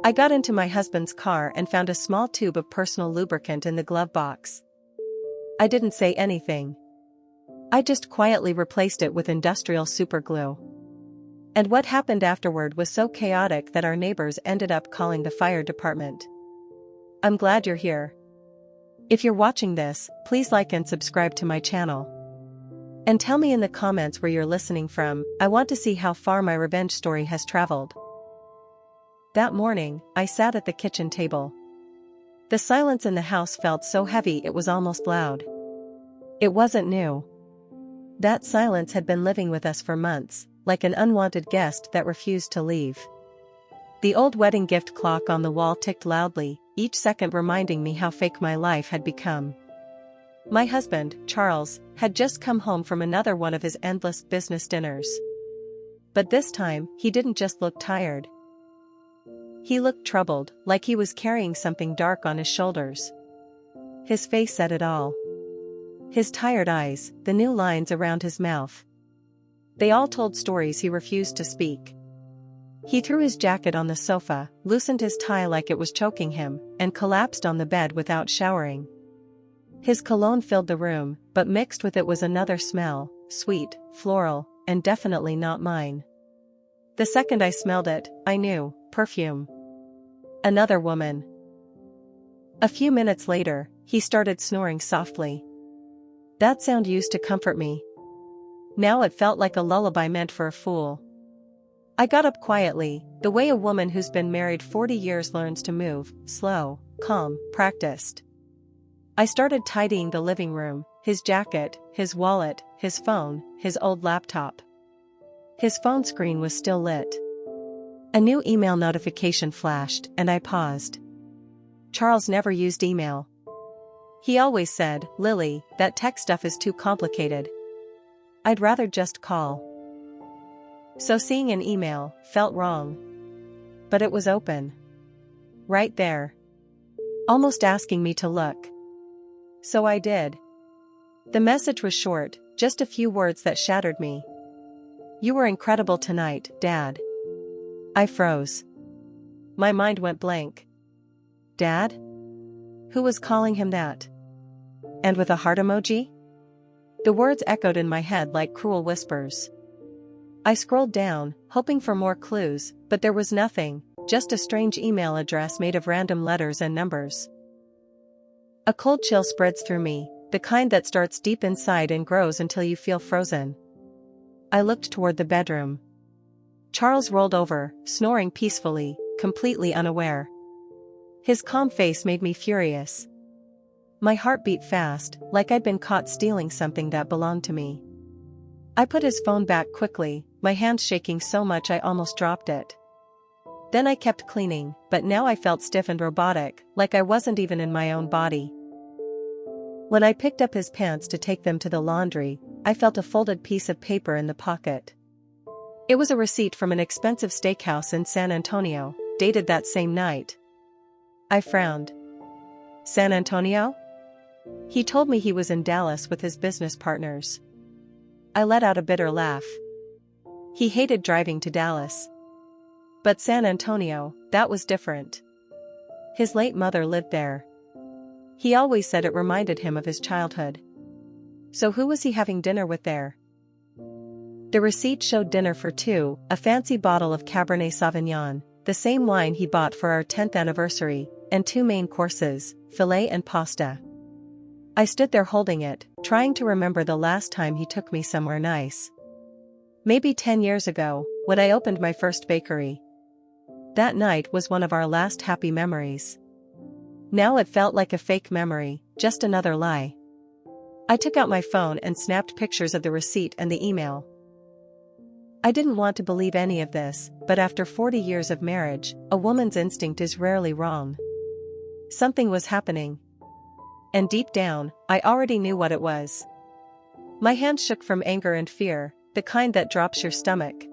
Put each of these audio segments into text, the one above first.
I got into my husband's car and found a small tube of personal lubricant in the glove box. I didn't say anything. I just quietly replaced it with industrial superglue. And what happened afterward was so chaotic that our neighbors ended up calling the fire department. I'm glad you're here. If you're watching this, please like and subscribe to my channel. And tell me in the comments where you're listening from. I want to see how far my revenge story has traveled. That morning, I sat at the kitchen table. The silence in the house felt so heavy it was almost loud. It wasn't new. That silence had been living with us for months, like an unwanted guest that refused to leave. The old wedding gift clock on the wall ticked loudly, each second reminding me how fake my life had become. My husband, Charles, had just come home from another one of his endless business dinners. But this time, he didn't just look tired. He looked troubled, like he was carrying something dark on his shoulders. His face said it all. His tired eyes, the new lines around his mouth. They all told stories he refused to speak. He threw his jacket on the sofa, loosened his tie like it was choking him, and collapsed on the bed without showering. His cologne filled the room, but mixed with it was another smell, sweet, floral, and definitely not mine. The second I smelled it, I knew, perfume. Another woman. A few minutes later, he started snoring softly. That sound used to comfort me. Now it felt like a lullaby meant for a fool. I got up quietly, the way a woman who's been married 40 years learns to move, slow, calm, practiced. I started tidying the living room, his jacket, his wallet, his phone, his old laptop. His phone screen was still lit. A new email notification flashed, and I paused. Charles never used email. He always said, "Lily, that tech stuff is too complicated. I'd rather just call." So seeing an email felt wrong. But it was open. Right there. Almost asking me to look. So I did. The message was short, just a few words that shattered me. "You were incredible tonight, Dad." I froze. My mind went blank. Dad? Who was calling him that? And with a heart emoji? The words echoed in my head like cruel whispers. I scrolled down, hoping for more clues, but there was nothing, just a strange email address made of random letters and numbers. A cold chill spreads through me, the kind that starts deep inside and grows until you feel frozen. I looked toward the bedroom. Charles rolled over, snoring peacefully, completely unaware. His calm face made me furious. My heart beat fast, like I'd been caught stealing something that belonged to me. I put his phone back quickly, my hands shaking so much I almost dropped it. Then I kept cleaning, but now I felt stiff and robotic, like I wasn't even in my own body. When I picked up his pants to take them to the laundry, I felt a folded piece of paper in the pocket. It was a receipt from an expensive steakhouse in San Antonio, dated that same night. I frowned. San Antonio? He told me he was in Dallas with his business partners. I let out a bitter laugh. He hated driving to Dallas. But San Antonio, that was different. His late mother lived there. He always said it reminded him of his childhood. So who was he having dinner with there? The receipt showed dinner for two, a fancy bottle of Cabernet Sauvignon, the same wine he bought for our 10th anniversary, and two main courses, filet and pasta. I stood there holding it, trying to remember the last time he took me somewhere nice. Maybe 10 years ago, when I opened my first bakery. That night was one of our last happy memories. Now it felt like a fake memory, just another lie. I took out my phone and snapped pictures of the receipt and the email. I didn't want to believe any of this, but after 40 years of marriage, a woman's instinct is rarely wrong. Something was happening. And deep down, I already knew what it was. My hands shook from anger and fear, the kind that drops your stomach.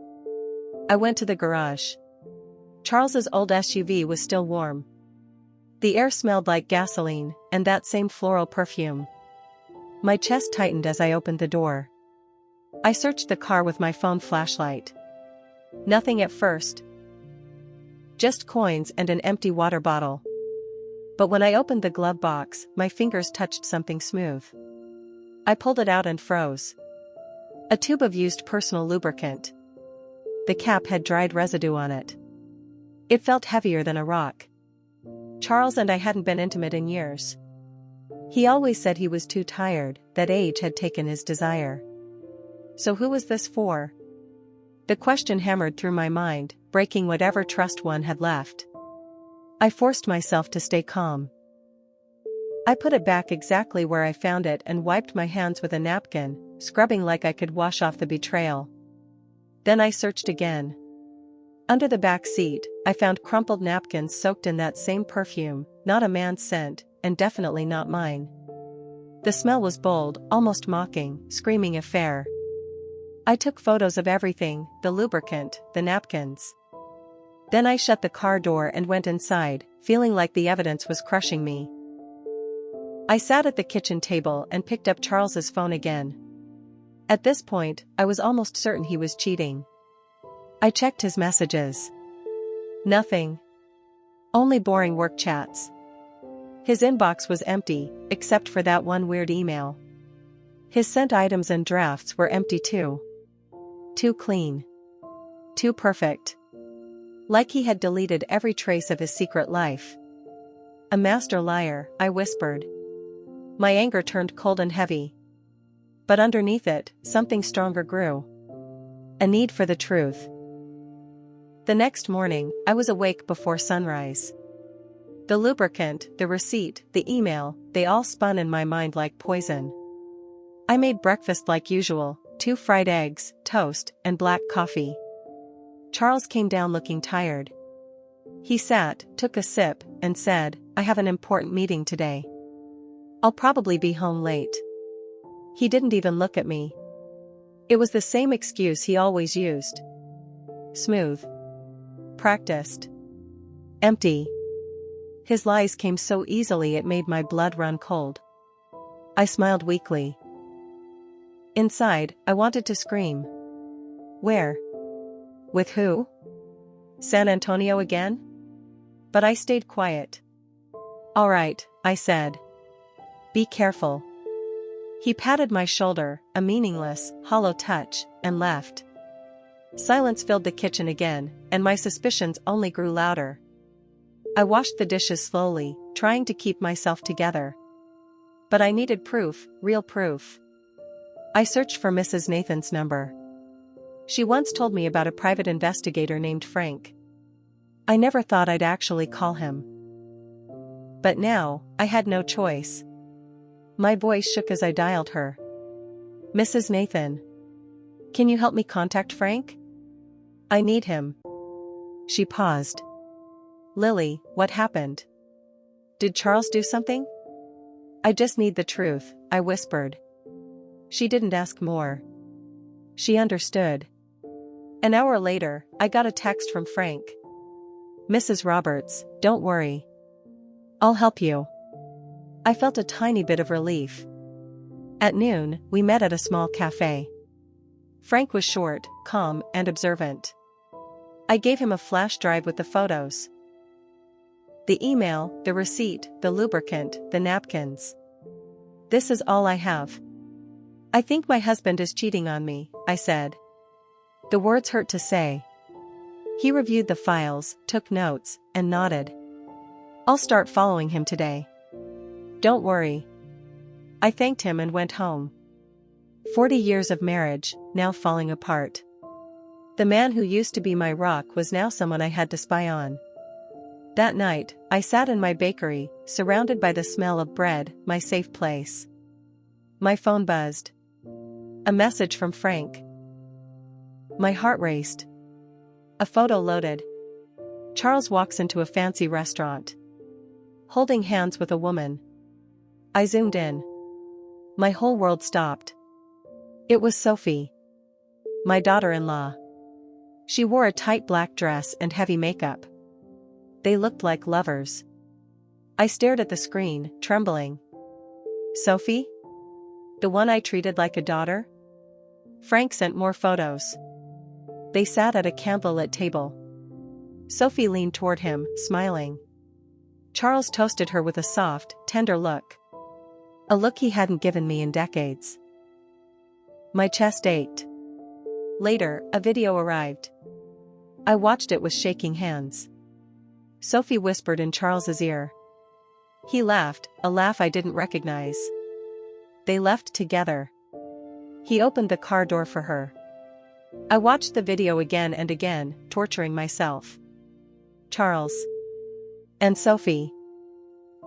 I went to the garage. Charles's old SUV was still warm. The air smelled like gasoline, and that same floral perfume. My chest tightened as I opened the door. I searched the car with my phone flashlight. Nothing at first. Just coins and an empty water bottle. But when I opened the glove box, my fingers touched something smooth. I pulled it out and froze. A tube of used personal lubricant. The cap had dried residue on it. It felt heavier than a rock. Charles and I hadn't been intimate in years. He always said he was too tired, that age had taken his desire. So who was this for? The question hammered through my mind, breaking whatever trust one had left. I forced myself to stay calm. I put it back exactly where I found it and wiped my hands with a napkin, scrubbing like I could wash off the betrayal. Then I searched again. Under the back seat, I found crumpled napkins soaked in that same perfume, not a man's scent, and definitely not mine. The smell was bold, almost mocking, screaming affair. I took photos of everything, the lubricant, the napkins. Then I shut the car door and went inside, feeling like the evidence was crushing me. I sat at the kitchen table and picked up Charles's phone again. At this point, I was almost certain he was cheating. I checked his messages. Nothing. Only boring work chats. His inbox was empty, except for that one weird email. His sent items and drafts were empty too. Too clean. Too perfect. Like he had deleted every trace of his secret life. A master liar, I whispered. My anger turned cold and heavy. But underneath it, something stronger grew. A need for the truth. The next morning, I was awake before sunrise. The lubricant, the receipt, the email, they all spun in my mind like poison. I made breakfast like usual, 2 fried eggs, toast, and black coffee. Charles came down looking tired. He sat, took a sip, and said, "I have an important meeting today. I'll probably be home late." He didn't even look at me. It was the same excuse he always used. Smooth. Practiced. Empty. His lies came so easily it made my blood run cold. I smiled weakly. Inside, I wanted to scream. Where? With who? San Antonio again? But I stayed quiet. All right, I said. Be careful. He patted my shoulder, a meaningless, hollow touch, and left. Silence filled the kitchen again, and my suspicions only grew louder. I washed the dishes slowly, trying to keep myself together. But I needed proof, real proof. I searched for Mrs. Nathan's number. She once told me about a private investigator named Frank. I never thought I'd actually call him. But now, I had no choice. My voice shook as I dialed her. Mrs. Nathan. Can you help me contact Frank? I need him. She paused. Lily, what happened? Did Charles do something? I just need the truth, I whispered. She didn't ask more. She understood. An hour later, I got a text from Frank. Mrs. Roberts, don't worry. I'll help you. I felt a tiny bit of relief. At noon, we met at a small cafe. Frank was short, calm, and observant. I gave him a flash drive with the photos. The email, the receipt, the lubricant, the napkins. This is all I have. I think my husband is cheating on me, I said. The words hurt to say. He reviewed the files, took notes, and nodded. I'll start following him today. Don't worry. I thanked him and went home. 40 years of marriage, now falling apart. The man who used to be my rock was now someone I had to spy on. That night, I sat in my bakery, surrounded by the smell of bread, my safe place. My phone buzzed. A message from Frank. My heart raced. A photo loaded. Charles walks into a fancy restaurant. Holding hands with a woman. I zoomed in. My whole world stopped. It was Sophie. My daughter-in-law. She wore a tight black dress and heavy makeup. They looked like lovers. I stared at the screen, trembling. Sophie? The one I treated like a daughter? Frank sent more photos. They sat at a candlelit table. Sophie leaned toward him, smiling. Charles toasted her with a soft, tender look. A look he hadn't given me in decades. My chest ached. Later, a video arrived. I watched it with shaking hands. Sophie whispered in Charles's ear. He laughed, a laugh I didn't recognize. They left together. He opened the car door for her. I watched the video again and again, torturing myself. Charles. And Sophie.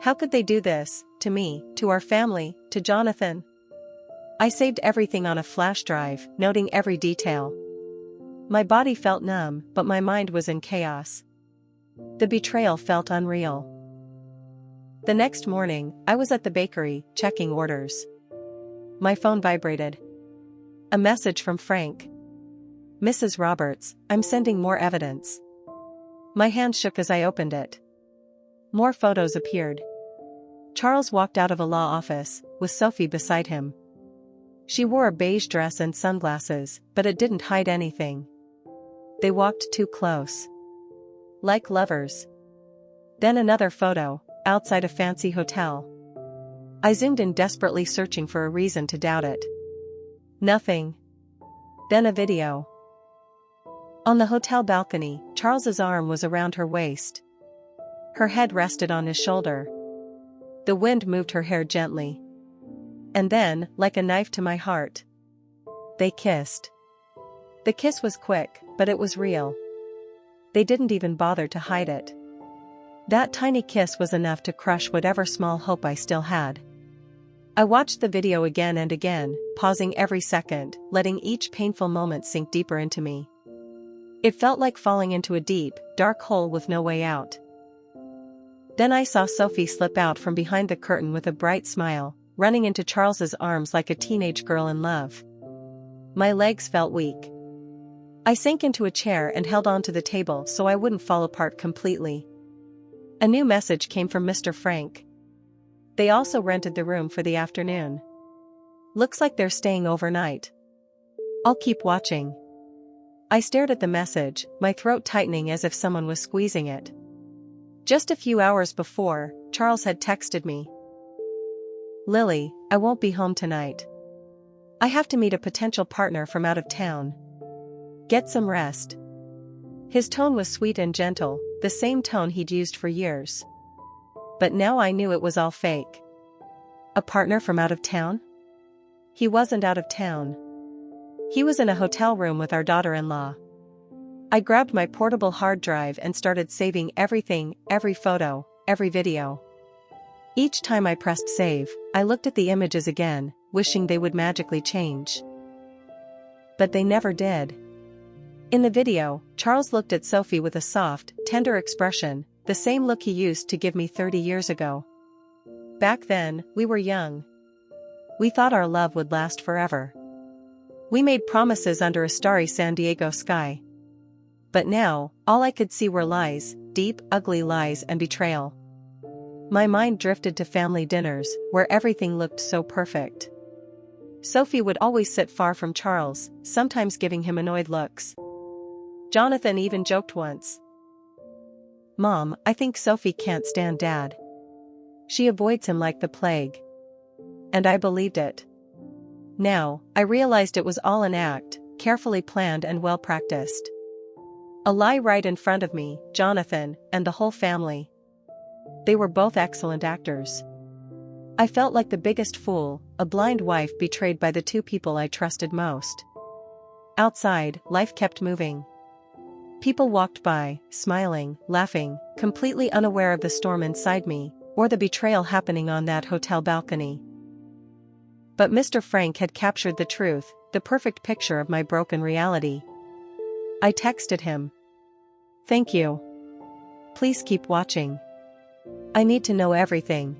How could they do this, to me, to our family, to Jonathan? I saved everything on a flash drive, noting every detail. My body felt numb, but my mind was in chaos. The betrayal felt unreal. The next morning, I was at the bakery, checking orders. My phone vibrated. A message from Frank. Mrs. Roberts, I'm sending more evidence. My hand shook as I opened it. More photos appeared. Charles walked out of a law office, with Sophie beside him. She wore a beige dress and sunglasses, but it didn't hide anything. They walked too close. Like lovers. Then another photo, outside a fancy hotel. I zoomed in, desperately searching for a reason to doubt it. Nothing. Then a video. On the hotel balcony, Charles's arm was around her waist. Her head rested on his shoulder. The wind moved her hair gently. And then, like a knife to my heart, they kissed. The kiss was quick, but it was real. They didn't even bother to hide it. That tiny kiss was enough to crush whatever small hope I still had. I watched the video again and again, pausing every second, letting each painful moment sink deeper into me. It felt like falling into a deep, dark hole with no way out. Then I saw Sophie slip out from behind the curtain with a bright smile, running into Charles's arms like a teenage girl in love. My legs felt weak. I sank into a chair and held onto the table so I wouldn't fall apart completely. A new message came from Mr. Frank. They also rented the room for the afternoon. Looks like they're staying overnight. I'll keep watching. I stared at the message, my throat tightening as if someone was squeezing it. Just a few hours before, Charles had texted me. Lily, I won't be home tonight. I have to meet a potential partner from out of town. Get some rest. His tone was sweet and gentle, the same tone he'd used for years. But now I knew it was all fake. A partner from out of town? He wasn't out of town. He was in a hotel room with our daughter-in-law. I grabbed my portable hard drive and started saving everything, every photo, every video. Each time I pressed save, I looked at the images again, wishing they would magically change. But they never did. In the video, Charles looked at Sophie with a soft, tender expression, the same look he used to give me 30 years ago. Back then, we were young. We thought our love would last forever. We made promises under a starry San Diego sky. But now, all I could see were lies, deep, ugly lies and betrayal. My mind drifted to family dinners, where everything looked so perfect. Sophie would always sit far from Charles, sometimes giving him annoyed looks. Jonathan even joked once. Mom, I think Sophie can't stand Dad. She avoids him like the plague. And I believed it. Now, I realized it was all an act, carefully planned and well practiced. A lie right in front of me, Jonathan, and the whole family. They were both excellent actors. I felt like the biggest fool, a blind wife betrayed by the two people I trusted most. Outside, life kept moving. People walked by, smiling, laughing, completely unaware of the storm inside me, or the betrayal happening on that hotel balcony. But Mr. Frank had captured the truth, the perfect picture of my broken reality. I texted him. Thank you. Please keep watching. I need to know everything.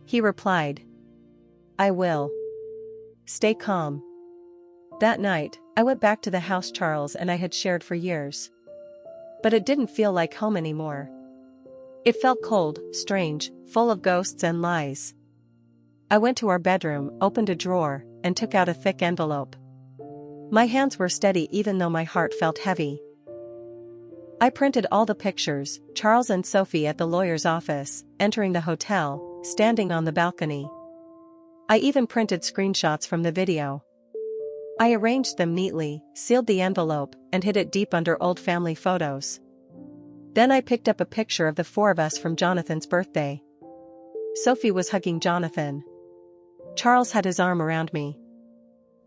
He replied. I will. Stay calm. That night, I went back to the house Charles and I had shared for years. But it didn't feel like home anymore. It felt cold, strange, full of ghosts and lies. I went to our bedroom, opened a drawer, and took out a thick envelope. My hands were steady even though my heart felt heavy. I printed all the pictures, Charles and Sophie at the lawyer's office, entering the hotel, standing on the balcony. I even printed screenshots from the video. I arranged them neatly, sealed the envelope, and hid it deep under old family photos. Then I picked up a picture of the four of us from Jonathan's birthday. Sophie was hugging Jonathan. Charles had his arm around me.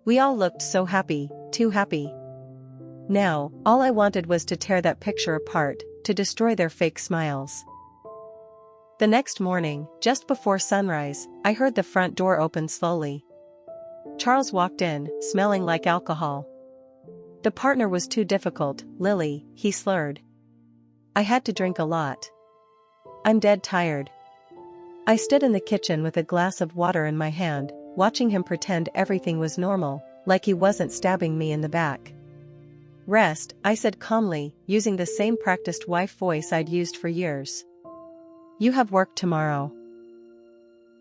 We all looked so happy, too happy. Now, all I wanted was to tear that picture apart, to destroy their fake smiles. The next morning, just before sunrise, I heard the front door open slowly. Charles walked in, smelling like alcohol. The partner was too difficult, Lily, he slurred. I had to drink a lot. I'm dead tired. I stood in the kitchen with a glass of water in my hand, watching him pretend everything was normal, like he wasn't stabbing me in the back. Rest, I said calmly, using the same practiced wife voice I'd used for years. You have work tomorrow.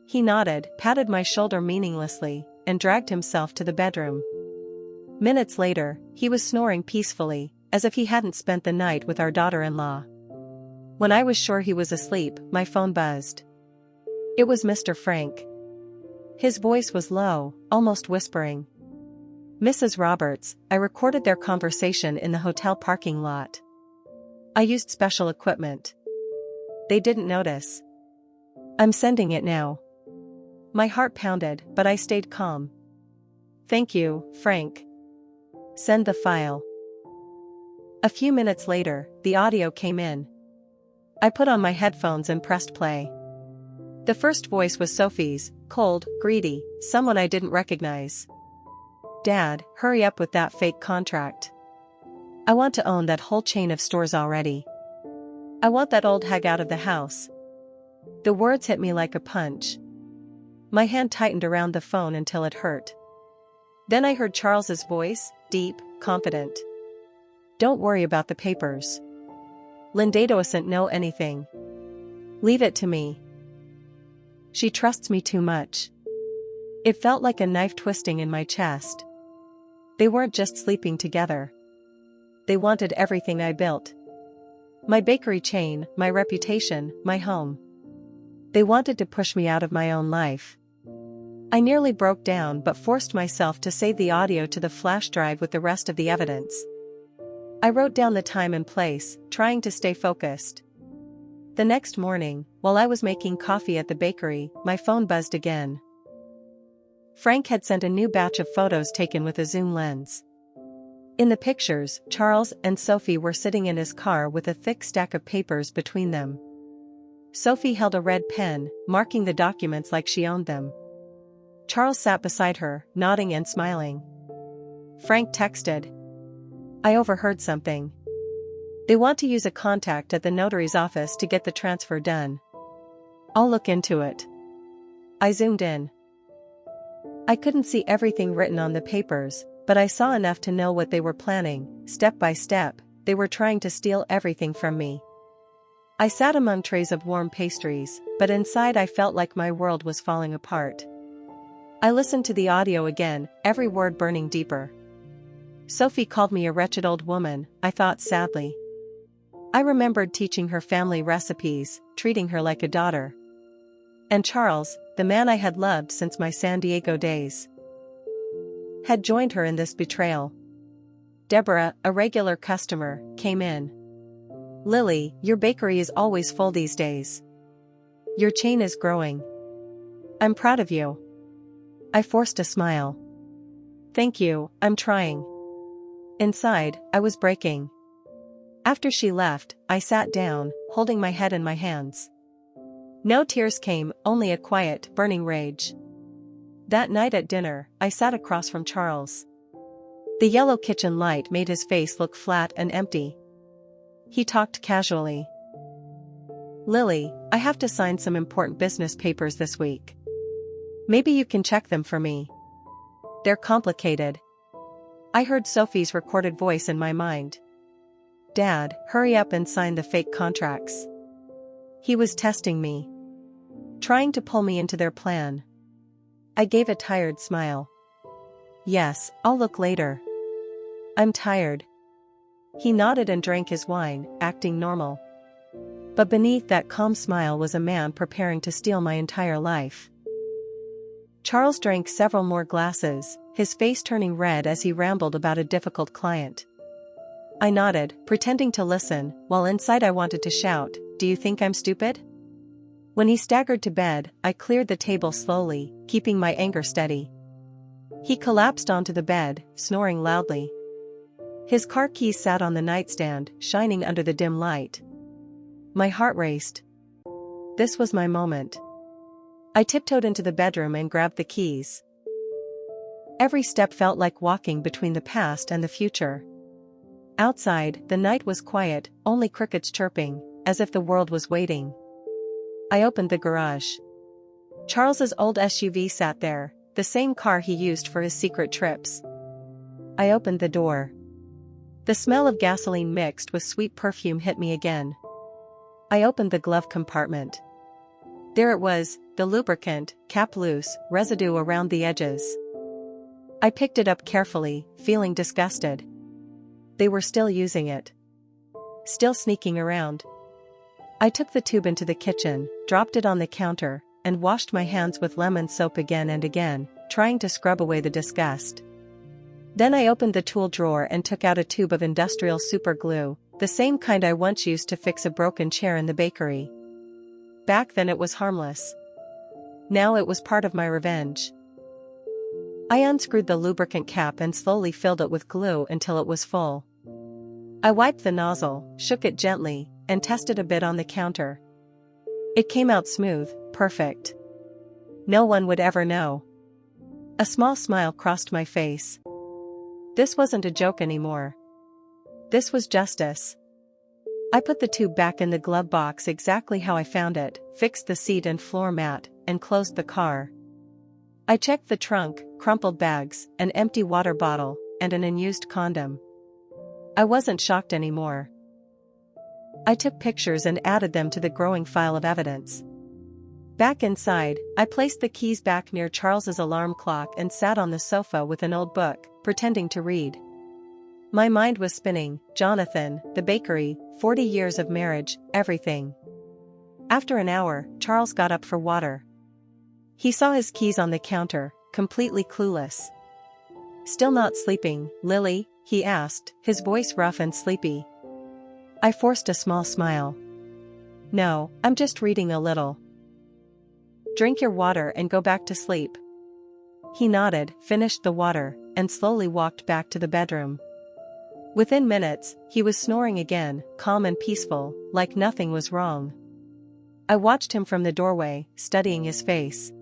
He nodded, patted my shoulder meaninglessly, and dragged himself to the bedroom. Minutes later, he was snoring peacefully, as if he hadn't spent the night with our daughter-in-law. When I was sure he was asleep, my phone buzzed. It was Mr. Frank. His voice was low, almost whispering. Mrs. Roberts, I recorded their conversation in the hotel parking lot. I used special equipment. They didn't notice. I'm sending it now. My heart pounded, but I stayed calm. Thank you, Frank. Send the file. A few minutes later, the audio came in. I put on my headphones and pressed play. The first voice was Sophie's, cold, greedy, someone I didn't recognize. Dad, hurry up with that fake contract. I want to own that whole chain of stores already. I want that old hag out of the house. The words hit me like a punch. My hand tightened around the phone until it hurt. Then I heard Charles's voice, deep, confident. Don't worry about the papers. Linda doesn't know anything. Leave it to me. She trusts me too much. It felt like a knife twisting in my chest. They weren't just sleeping together. They wanted everything I built. My bakery chain, my reputation, my home. They wanted to push me out of my own life. I nearly broke down but forced myself to save the audio to the flash drive with the rest of the evidence. I wrote down the time and place, trying to stay focused. The next morning, while I was making coffee at the bakery, my phone buzzed again. Frank had sent a new batch of photos taken with a zoom lens. In the pictures, Charles and Sophie were sitting in his car with a thick stack of papers between them. Sophie held a red pen, marking the documents like she owned them. Charles sat beside her, nodding and smiling. Frank texted. I overheard something. They want to use a contact at the notary's office to get the transfer done. I'll look into it. I zoomed in. I couldn't see everything written on the papers, but I saw enough to know what they were planning. Step by step, they were trying to steal everything from me. I sat among trays of warm pastries, but inside I felt like my world was falling apart. I listened to the audio again, every word burning deeper. Sophie called me a wretched old woman, I thought sadly. I remembered teaching her family recipes, treating her like a daughter. And Charles, the man I had loved since my San Diego days, had joined her in this betrayal. Deborah, a regular customer, came in. Lily, your bakery is always full these days. Your chain is growing. I'm proud of you. I forced a smile. Thank you, I'm trying. Inside, I was breaking. After she left, I sat down, holding my head in my hands. No tears came, only a quiet, burning rage. That night at dinner, I sat across from Charles. The yellow kitchen light made his face look flat and empty. He talked casually. Lily, I have to sign some important business papers this week. Maybe you can check them for me. They're complicated. I heard Sophie's recorded voice in my mind. Dad, hurry up and sign the fake contracts. He was testing me. Trying to pull me into their plan. I gave a tired smile. Yes, I'll look later. I'm tired. He nodded and drank his wine, acting normal. But beneath that calm smile was a man preparing to steal my entire life. Charles drank several more glasses, his face turning red as he rambled about a difficult client. I nodded, pretending to listen, while inside I wanted to shout, "Do you think I'm stupid?" When he staggered to bed, I cleared the table slowly, keeping my anger steady. He collapsed onto the bed, snoring loudly. His car keys sat on the nightstand, shining under the dim light. My heart raced. This was my moment. I tiptoed into the bedroom and grabbed the keys. Every step felt like walking between the past and the future. Outside, the night was quiet, only crickets chirping, as if the world was waiting. I opened the garage. Charles's old SUV sat there, the same car he used for his secret trips. I opened the door. The smell of gasoline mixed with sweet perfume hit me again. I opened the glove compartment. There it was, the lubricant, cap loose, residue around the edges. I picked it up carefully, feeling disgusted. They were still using it. Still sneaking around. I took the tube into the kitchen, dropped it on the counter, and washed my hands with lemon soap again and again, trying to scrub away the disgust. Then I opened the tool drawer and took out a tube of industrial super glue, the same kind I once used to fix a broken chair in the bakery. Back then it was harmless. Now it was part of my revenge. I unscrewed the lubricant cap and slowly filled it with glue until it was full. I wiped the nozzle, shook it gently, and tested a bit on the counter. It came out smooth, perfect. No one would ever know. A small smile crossed my face. This wasn't a joke anymore. This was justice. I put the tube back in the glove box exactly how I found it, fixed the seat and floor mat, and closed the car. I checked the trunk, crumpled bags, an empty water bottle, and an unused condom. I wasn't shocked anymore. I took pictures and added them to the growing file of evidence. Back inside, I placed the keys back near Charles's alarm clock and sat on the sofa with an old book, pretending to read. My mind was spinning, Jonathan, the bakery, 40 years of marriage, everything. After an hour, Charles got up for water. He saw his keys on the counter, completely clueless. "Still not sleeping, Lily?" he asked, his voice rough and sleepy. I forced a small smile. "No, I'm just reading a little." "Drink your water and go back to sleep." He nodded, finished the water, and slowly walked back to the bedroom. Within minutes, he was snoring again, calm and peaceful, like nothing was wrong. I watched him from the doorway, studying his face.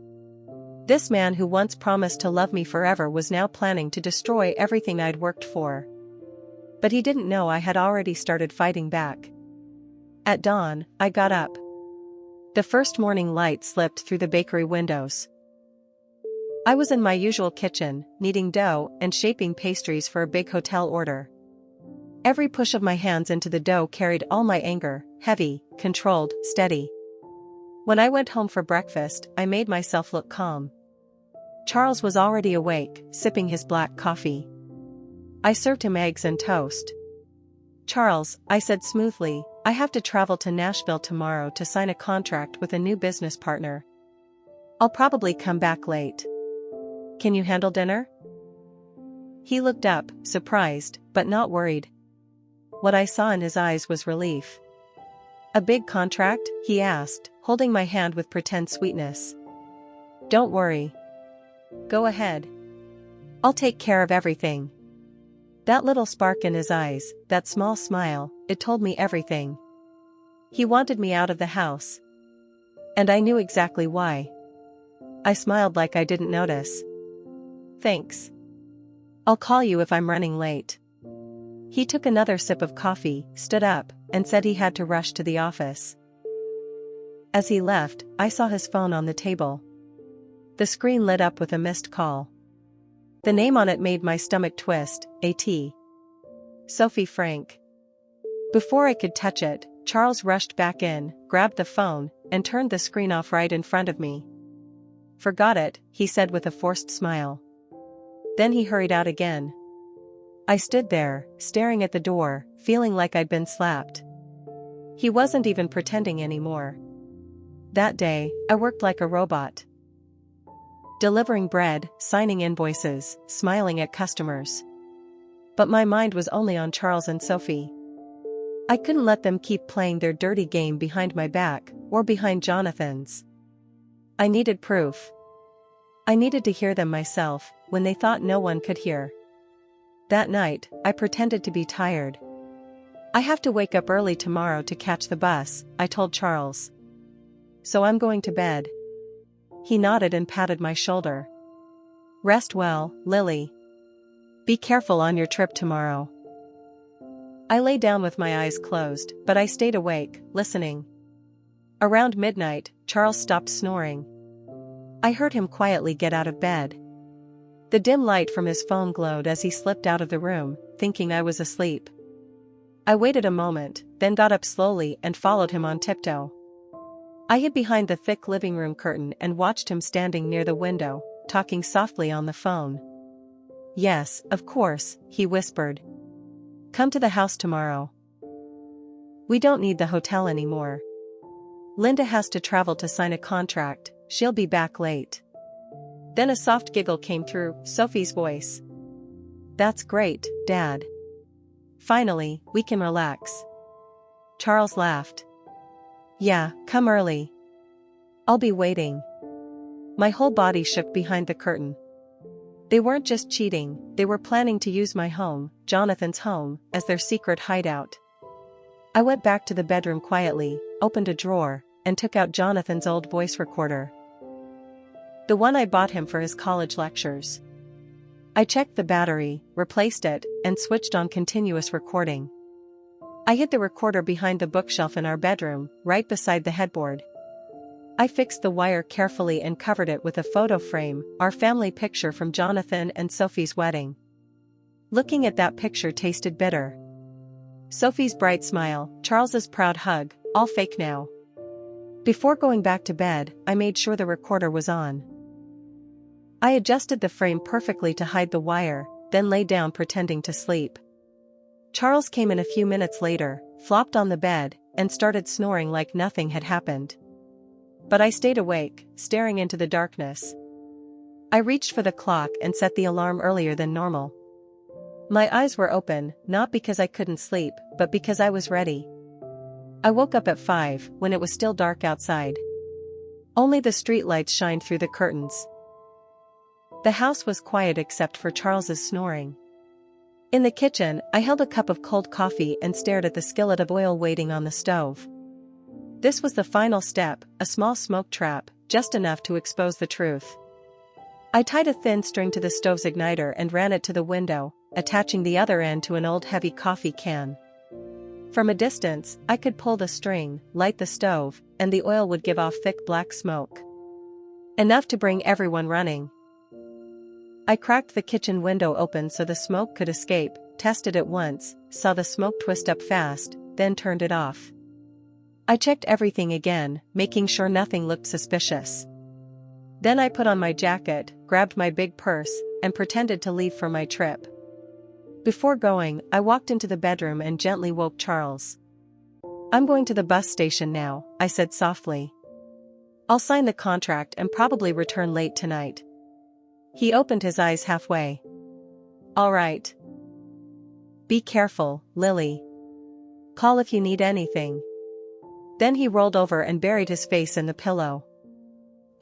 This man who once promised to love me forever was now planning to destroy everything I'd worked for. But he didn't know I had already started fighting back. At dawn, I got up. The first morning light slipped through the bakery windows. I was in my usual kitchen, kneading dough and shaping pastries for a big hotel order. Every push of my hands into the dough carried all my anger, heavy, controlled, steady. When I went home for breakfast, I made myself look calm. Charles was already awake, sipping his black coffee. I served him eggs and toast. "Charles," I said smoothly, "I have to travel to Nashville tomorrow to sign a contract with a new business partner. I'll probably come back late. Can you handle dinner?" He looked up, surprised, but not worried. What I saw in his eyes was relief. "A big contract?" he asked, holding my hand with pretend sweetness. "Don't worry. Go ahead. I'll take care of everything." That little spark in his eyes, that small smile, it told me everything. He wanted me out of the house. And I knew exactly why. I smiled like I didn't notice. "Thanks. I'll call you if I'm running late." He took another sip of coffee, stood up, and said he had to rush to the office. As he left, I saw his phone on the table. The screen lit up with a missed call. The name on it made my stomach twist, A.T. Sophie Frank. Before I could touch it, Charles rushed back in, grabbed the phone, and turned the screen off right in front of me. "Forgot it," he said with a forced smile. Then he hurried out again. I stood there, staring at the door, feeling like I'd been slapped. He wasn't even pretending anymore. That day, I worked like a robot. Delivering bread, signing invoices, smiling at customers. But my mind was only on Charles and Sophie. I couldn't let them keep playing their dirty game behind my back, or behind Jonathan's. I needed proof. I needed to hear them myself, when they thought no one could hear. That night, I pretended to be tired. I have to wake up early tomorrow to catch the bus, I told Charles. So I'm going to bed. He nodded and patted my shoulder. Rest well, Lily. Be careful on your trip tomorrow. I lay down with my eyes closed, but I stayed awake, listening. Around midnight, Charles stopped snoring. I heard him quietly get out of bed. The dim light from his phone glowed as he slipped out of the room, thinking I was asleep. I waited a moment, then got up slowly and followed him on tiptoe. I hid behind the thick living room curtain and watched him standing near the window, talking softly on the phone. Yes, of course, he whispered. Come to the house tomorrow. We don't need the hotel anymore. Linda has to travel to sign a contract, she'll be back late. Then a soft giggle came through Sophie's voice. That's great, Dad. Finally, we can relax. Charles laughed. Yeah, come early. I'll be waiting. My whole body shook behind the curtain. They weren't just cheating, they were planning to use my home, Jonathan's home, as their secret hideout. I went back to the bedroom quietly, opened a drawer, and took out Jonathan's old voice recorder. The one I bought him for his college lectures. I checked the battery, replaced it, and switched on continuous recording. I hid the recorder behind the bookshelf in our bedroom, right beside the headboard. I fixed the wire carefully and covered it with a photo frame, our family picture from Jonathan and Sophie's wedding. Looking at that picture tasted bitter. Sophie's bright smile, Charles's proud hug, all fake now. Before going back to bed, I made sure the recorder was on. I adjusted the frame perfectly to hide the wire, then lay down pretending to sleep. Charles came in a few minutes later, flopped on the bed, and started snoring like nothing had happened. But I stayed awake, staring into the darkness. I reached for the clock and set the alarm earlier than normal. My eyes were open, not because I couldn't sleep, but because I was ready. I woke up at 5, when it was still dark outside. Only the streetlights shined through the curtains. The house was quiet except for Charles's snoring. In the kitchen, I held a cup of cold coffee and stared at the skillet of oil waiting on the stove. This was the final step, a small smoke trap, just enough to expose the truth. I tied a thin string to the stove's igniter and ran it to the window, attaching the other end to an old heavy coffee can. From a distance, I could pull the string, light the stove, and the oil would give off thick black smoke. Enough to bring everyone running. I cracked the kitchen window open so the smoke could escape, tested it once, saw the smoke twist up fast, then turned it off. I checked everything again, making sure nothing looked suspicious. Then I put on my jacket, grabbed my big purse, and pretended to leave for my trip. Before going, I walked into the bedroom and gently woke Charles. I'm going to the bus station now, I said softly. I'll sign the contract and probably return late tonight. He opened his eyes halfway. All right. Be careful, Lily. Call if you need anything. Then he rolled over and buried his face in the pillow.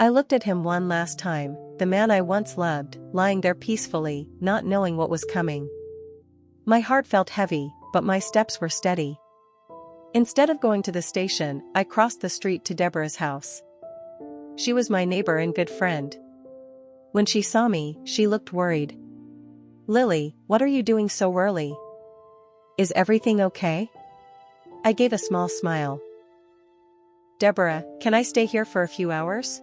I looked at him one last time, the man I once loved, lying there peacefully, not knowing what was coming. My heart felt heavy, but my steps were steady. Instead of going to the station, I crossed the street to Deborah's house. She was my neighbor and good friend. When she saw me, she looked worried. Lily, what are you doing so early? Is everything okay? I gave a small smile. Deborah, can I stay here for a few hours?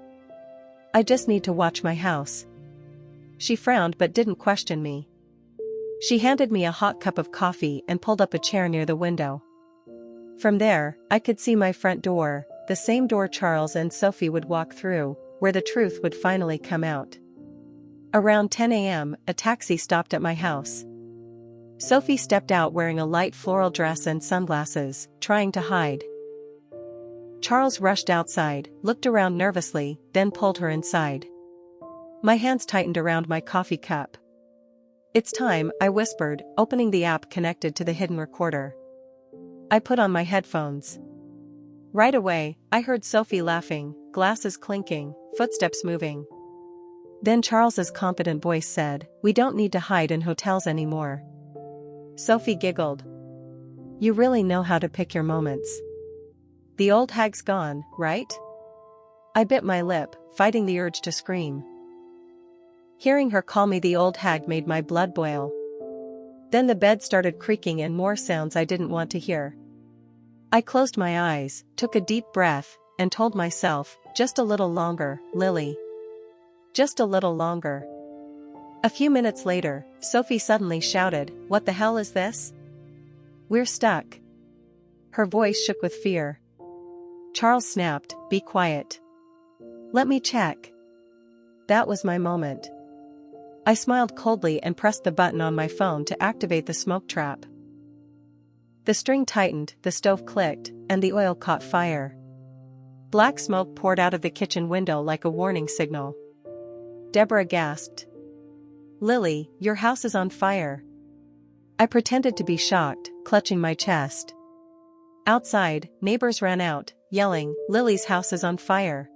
I just need to watch my house. She frowned but didn't question me. She handed me a hot cup of coffee and pulled up a chair near the window. From there, I could see my front door, the same door Charles and Sophie would walk through, where the truth would finally come out. Around 10 a.m., a taxi stopped at my house. Sophie stepped out wearing a light floral dress and sunglasses, trying to hide. Charles rushed outside, looked around nervously, then pulled her inside. My hands tightened around my coffee cup. "It's time," I whispered, opening the app connected to the hidden recorder. I put on my headphones. Right away, I heard Sophie laughing, glasses clinking, footsteps moving. Then Charles's confident voice said, "We don't need to hide in hotels anymore." Sophie giggled. "You really know how to pick your moments. The old hag's gone, right?" I bit my lip, fighting the urge to scream. Hearing her call me the old hag made my blood boil. Then the bed started creaking and more sounds I didn't want to hear. I closed my eyes, took a deep breath, and told myself, "Just a little longer, Lily. Just a little longer." A few minutes later, Sophie suddenly shouted, "What the hell is this? We're stuck." Her voice shook with fear. Charles snapped, "Be quiet. Let me check." That was my moment. I smiled coldly and pressed the button on my phone to activate the smoke trap. The string tightened, the stove clicked, and the oil caught fire. Black smoke poured out of the kitchen window like a warning signal. Deborah gasped. "Lily, your house is on fire." I pretended to be shocked, clutching my chest. Outside, neighbors ran out, yelling, "Lily's house is on fire.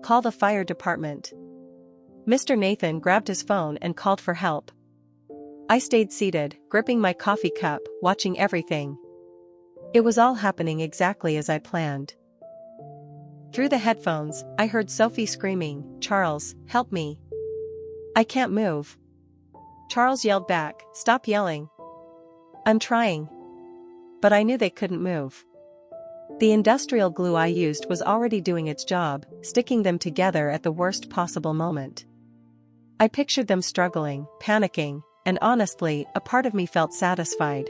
Call the fire department." Mr. Nathan grabbed his phone and called for help. I stayed seated, gripping my coffee cup, watching everything. It was all happening exactly as I planned. Through the headphones, I heard Sophie screaming, "Charles, help me. I can't move." Charles yelled back, "Stop yelling. I'm trying." But I knew they couldn't move. The industrial glue I used was already doing its job, sticking them together at the worst possible moment. I pictured them struggling, panicking, and honestly, a part of me felt satisfied.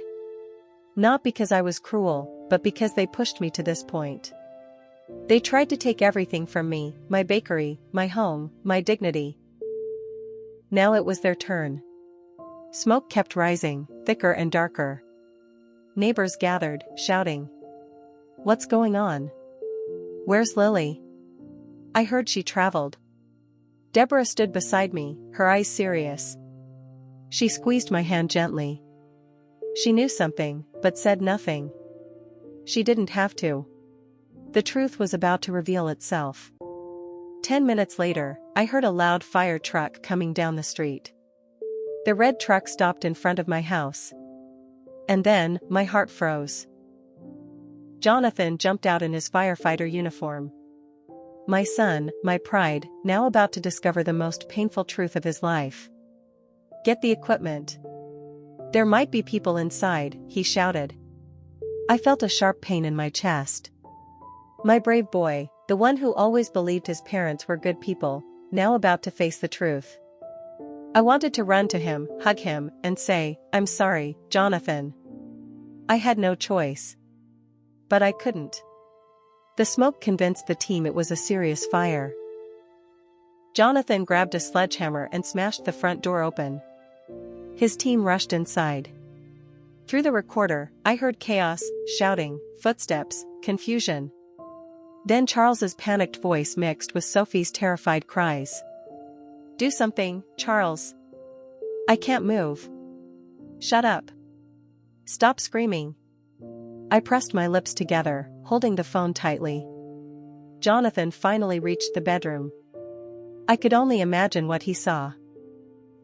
Not because I was cruel, but because they pushed me to this point. They tried to take everything from me, my bakery, my home, my dignity. Now it was their turn. Smoke kept rising, thicker and darker. Neighbors gathered, shouting, "What's going on? Where's Lily? I heard she traveled." Deborah stood beside me, her eyes serious. She squeezed my hand gently. She knew something, but said nothing. She didn't have to. The truth was about to reveal itself. 10 minutes later, I heard a loud fire truck coming down the street. The red truck stopped in front of my house. And then, my heart froze. Jonathan jumped out in his firefighter uniform. My son, my pride, now about to discover the most painful truth of his life. "Get the equipment. There might be people inside," he shouted. I felt a sharp pain in my chest. My brave boy, the one who always believed his parents were good people, now about to face the truth. I wanted to run to him, hug him, and say, "I'm sorry, Jonathan." I had no choice. But I couldn't. The smoke convinced the team it was a serious fire. Jonathan grabbed a sledgehammer and smashed the front door open. His team rushed inside. Through the recorder, I heard chaos, shouting, footsteps, confusion. Then Charles's panicked voice mixed with Sophie's terrified cries. "Do something, Charles. I can't move. Shut up. Stop screaming." I pressed my lips together, holding the phone tightly. Jonathan finally reached the bedroom. I could only imagine what he saw.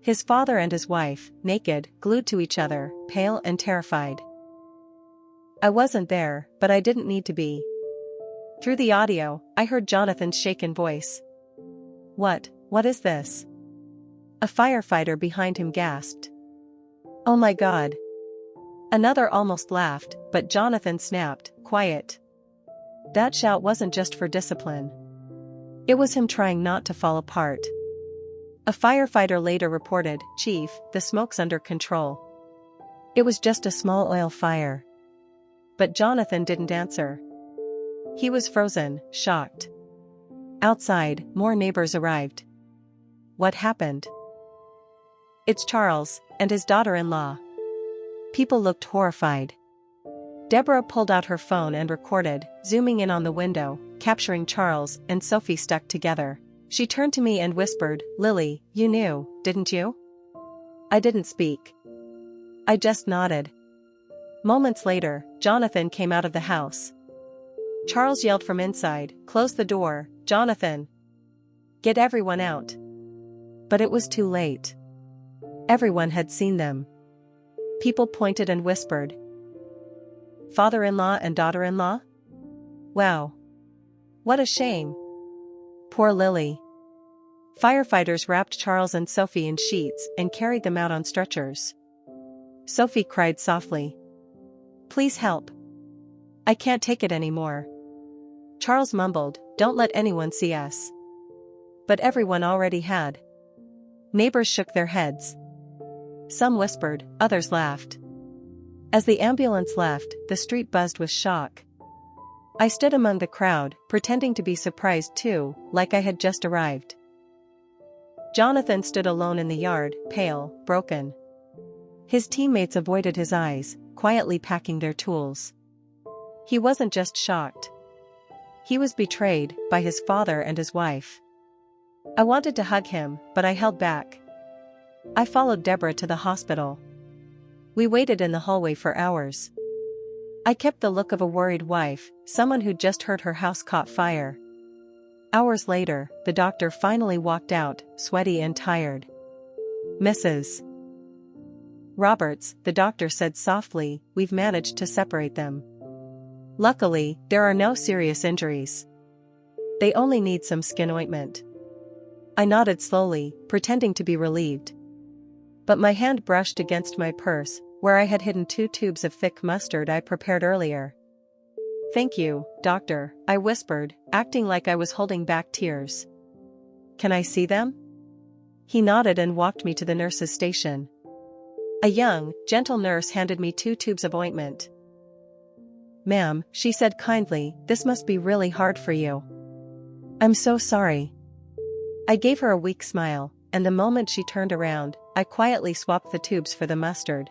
His father and his wife, naked, glued to each other, pale and terrified. I wasn't there, but I didn't need to be. Through the audio, I heard Jonathan's shaken voice. What is this?" A firefighter behind him gasped. "Oh my God." Another almost laughed, but Jonathan snapped, "Quiet." That shout wasn't just for discipline. It was him trying not to fall apart. A firefighter later reported, "Chief, the smoke's under control." It was just a small oil fire. But Jonathan didn't answer. He was frozen, shocked. Outside, more neighbors arrived. "What happened?" "It's Charles, and his daughter-in-law. People looked horrified. Deborah pulled out her phone and recorded, zooming in on the window, capturing Charles and Sophie stuck together. She turned to me and whispered, "Lily, you knew, didn't you?" I didn't speak. I just nodded. Moments later, Jonathan came out of the house. Charles yelled from inside, "Close the door, Jonathan! Get everyone out!" But it was too late. Everyone had seen them. People pointed and whispered. "Father-in-law and daughter-in-law? Wow. What a shame. Poor Lily." Firefighters wrapped Charles and Sophie in sheets and carried them out on stretchers. Sophie cried softly. "Please help. I can't take it anymore." Charles mumbled, "Don't let anyone see us." But everyone already had. Neighbors shook their heads. Some whispered, others laughed. As the ambulance left, the street buzzed with shock. I stood among the crowd, pretending to be surprised too, like I had just arrived. Jonathan stood alone in the yard, pale, broken. His teammates avoided his eyes, quietly packing their tools. He wasn't just shocked. He was betrayed by his father and his wife. I wanted to hug him, but I held back. I followed Deborah to the hospital. We waited in the hallway for hours. I kept the look of a worried wife, someone who'd just heard her house caught fire. Hours later, the doctor finally walked out, sweaty and tired. "Mrs. Roberts," the doctor said softly, "we've managed to separate them. Luckily, there are no serious injuries. They only need some skin ointment." I nodded slowly, pretending to be relieved. But my hand brushed against my purse, where I had hidden 2 tubes of thick mustard I prepared earlier. "Thank you, doctor," I whispered, acting like I was holding back tears. "Can I see them?" He nodded and walked me to the nurse's station. A young, gentle nurse handed me 2 tubes of ointment. "Ma'am," she said kindly, "this must be really hard for you. I'm so sorry." I gave her a weak smile, and the moment she turned around, I quietly swapped the tubes for the mustard.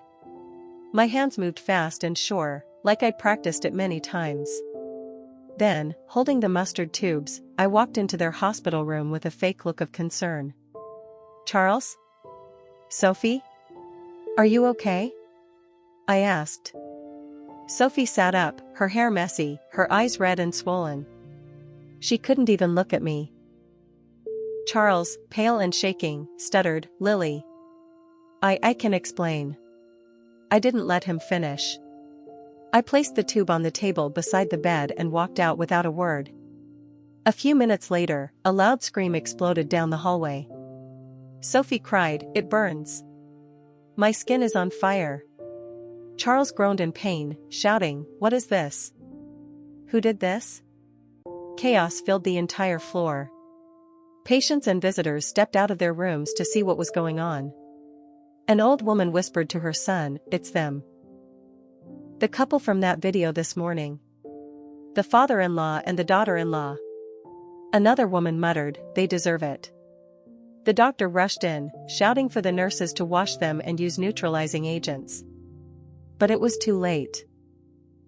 My hands moved fast and sure, like I'd practiced it many times. Then, holding the mustard tubes, I walked into their hospital room with a fake look of concern. "Charles? Sophie? Are you okay?" I asked. Sophie sat up, her hair messy, her eyes red and swollen. She couldn't even look at me. Charles, pale and shaking, stuttered, "Lily. I can explain." I didn't let him finish. I placed the tube on the table beside the bed and walked out without a word. A few minutes later, a loud scream exploded down the hallway. Sophie cried, "It burns. My skin is on fire." Charles groaned in pain, shouting, "What is this? Who did this?" Chaos filled the entire floor. Patients and visitors stepped out of their rooms to see what was going on. An old woman whispered to her son, "It's them. The couple from that video this morning. The father-in-law and the daughter-in-law." Another woman muttered, "They deserve it." The doctor rushed in, shouting for the nurses to wash them and use neutralizing agents. But it was too late.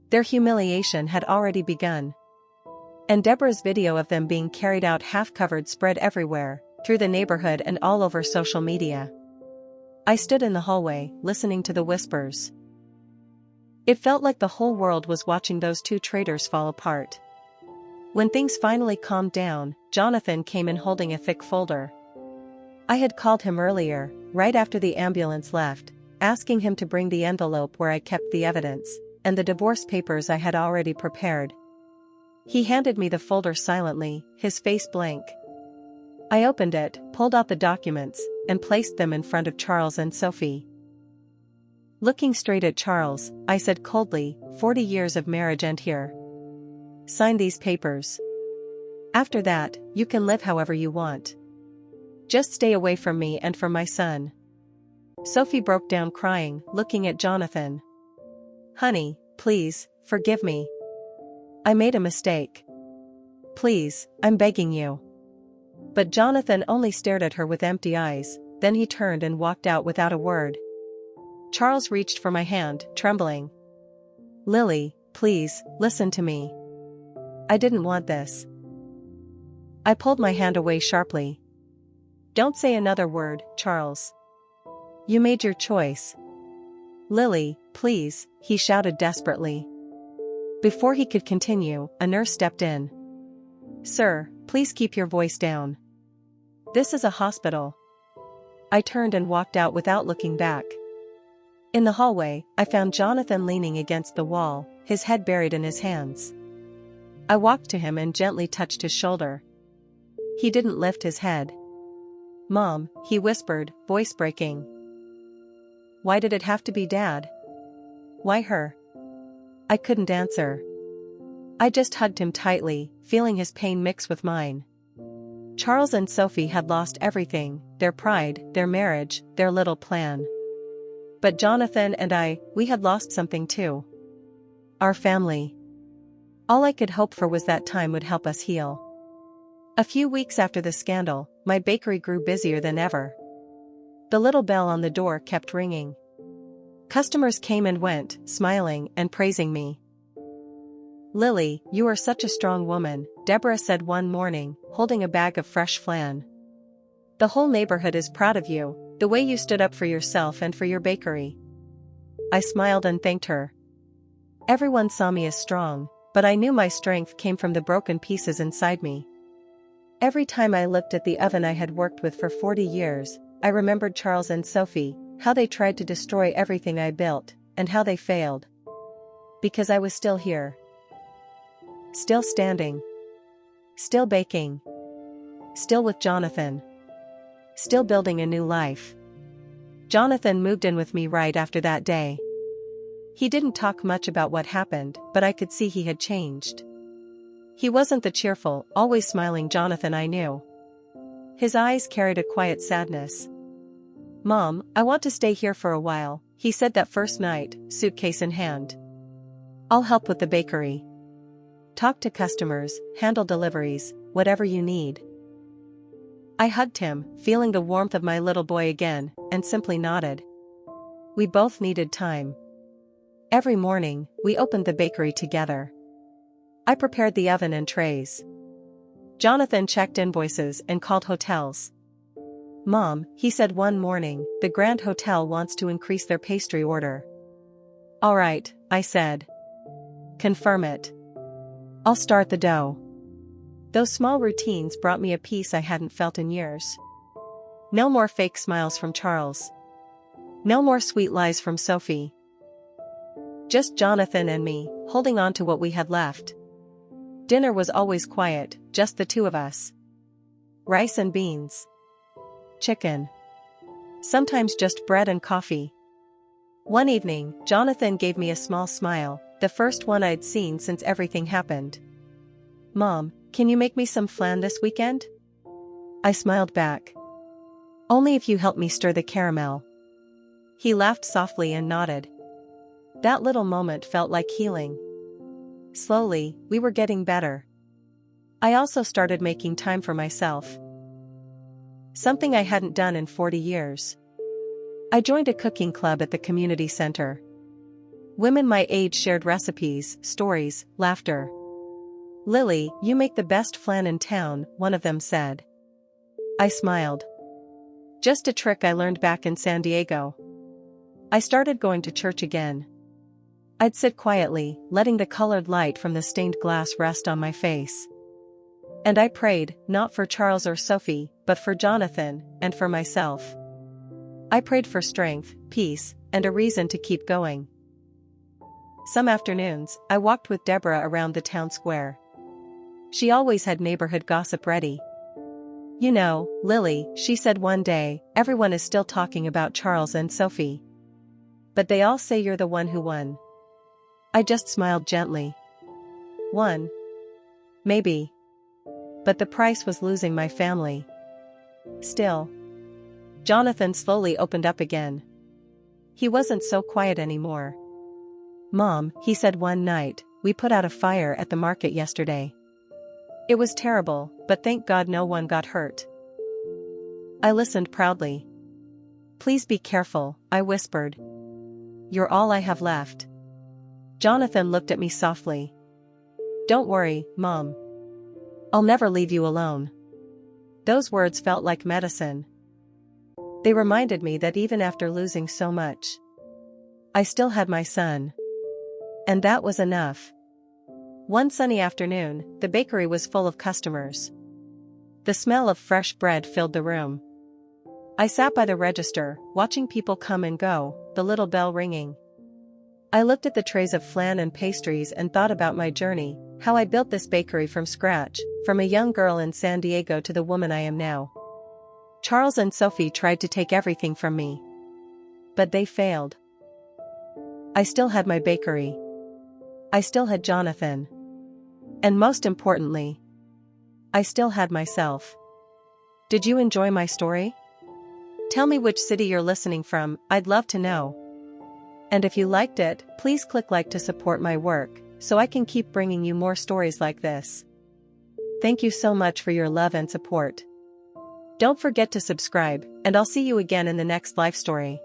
Their humiliation had already begun. And Deborah's video of them being carried out half-covered spread everywhere, through the neighborhood and all over social media. I stood in the hallway, listening to the whispers. It felt like the whole world was watching those 2 traitors fall apart. When things finally calmed down, Jonathan came in holding a thick folder. I had called him earlier, right after the ambulance left, asking him to bring the envelope where I kept the evidence, and the divorce papers I had already prepared. He handed me the folder silently, his face blank. I opened it, pulled out the documents, and placed them in front of Charles and Sophie. Looking straight at Charles, I said coldly, 40 years of marriage end here. Sign these papers. After that, you can live however you want. Just stay away from me and from my son." Sophie broke down crying, looking at Jonathan. "Honey, please, forgive me. I made a mistake. Please, I'm begging you." But Jonathan only stared at her with empty eyes, then he turned and walked out without a word. Charles reached for my hand, trembling. Lily, please, listen to me. I didn't want this. I pulled my hand away sharply. Don't say another word, Charles. You made your choice. Lily, please, he shouted desperately. Before he could continue, a nurse stepped in. Sir, please keep your voice down. This is a hospital. I turned and walked out without looking back. In the hallway, I found Jonathan leaning against the wall, his head buried in his hands. I walked to him and gently touched his shoulder. He didn't lift his head. Mom, he whispered, voice breaking. Why did it have to be Dad? Why her? I couldn't answer. I just hugged him tightly, feeling his pain mix with mine. Charles and Sophie had lost everything, their pride, their marriage, their little plan. But Jonathan and we had lost something too. Our family. All I could hope for was that time would help us heal. A few weeks after the scandal, my bakery grew busier than ever. The little bell on the door kept ringing. Customers came and went, smiling and praising me. Lily, you are such a strong woman, Deborah said one morning, holding a bag of fresh flan. The whole neighborhood is proud of you, the way you stood up for yourself and for your bakery. I smiled and thanked her. Everyone saw me as strong, but I knew my strength came from the broken pieces inside me. Every time I looked at the oven I had worked with for 40 years, I remembered Charles and Sophie, how they tried to destroy everything I built, and how they failed. Because I was still here. Still standing. Still baking. Still with Jonathan. Still building a new life. Jonathan moved in with me right after that day. He didn't talk much about what happened, but I could see he had changed. He wasn't the cheerful, always smiling Jonathan I knew. His eyes carried a quiet sadness. Mom, I want to stay here for a while, he said that first night, suitcase in hand. I'll help with the bakery. Talk to customers, handle deliveries, whatever you need. I hugged him, feeling the warmth of my little boy again, and simply nodded. We both needed time. Every morning, we opened the bakery together. I prepared the oven and trays. Jonathan checked invoices and called hotels. Mom, he said one morning, the Grand Hotel wants to increase their pastry order. All right, I said. Confirm it. I'll start the dough. Those small routines brought me a peace I hadn't felt in years. No more fake smiles from Charles. No more sweet lies from Sophie. Just Jonathan and me, holding on to what we had left. Dinner was always quiet, just the two of us. Rice and beans. Chicken. Sometimes just bread and coffee. One evening, Jonathan gave me a small smile, the first one I'd seen since everything happened. Mom, can you make me some flan this weekend? I smiled back. Only if you help me stir the caramel. He laughed softly and nodded. That little moment felt like healing. Slowly, we were getting better. I also started making time for myself. Something I hadn't done in 40 years. I joined a cooking club at the community center. Women my age shared recipes, stories, laughter. Lily, you make the best flan in town, one of them said. I smiled. Just a trick I learned back in San Diego. I started going to church again. I'd sit quietly, letting the colored light from the stained glass rest on my face. And I prayed, not for Charles or Sophie, but for Jonathan, and for myself. I prayed for strength, peace, and a reason to keep going. Some afternoons, I walked with Deborah around the town square. She always had neighborhood gossip ready. You know, Lily, she said one day, everyone is still talking about Charles and Sophie. But they all say you're the one who won. I just smiled gently. Won? Maybe. But the price was losing my family. Still. Jonathan slowly opened up again. He wasn't so quiet anymore. Mom, he said one night, we put out a fire at the market yesterday. It was terrible, but thank God no one got hurt. I listened proudly. Please be careful, I whispered. You're all I have left. Jonathan looked at me softly. Don't worry, Mom. I'll never leave you alone. Those words felt like medicine. They reminded me that even after losing so much, I still had my son. And that was enough. One sunny afternoon, the bakery was full of customers. The smell of fresh bread filled the room. I sat by the register, watching people come and go, the little bell ringing. I looked at the trays of flan and pastries and thought about my journey, how I built this bakery from scratch, from a young girl in San Diego to the woman I am now. Charles and Sophie tried to take everything from me. But they failed. I still had my bakery. I still had Jonathan. And most importantly, I still had myself. Did you enjoy my story? Tell me which city you're listening from, I'd love to know. And if you liked it, please click like to support my work, so I can keep bringing you more stories like this. Thank you so much for your love and support. Don't forget to subscribe, and I'll see you again in the next life story.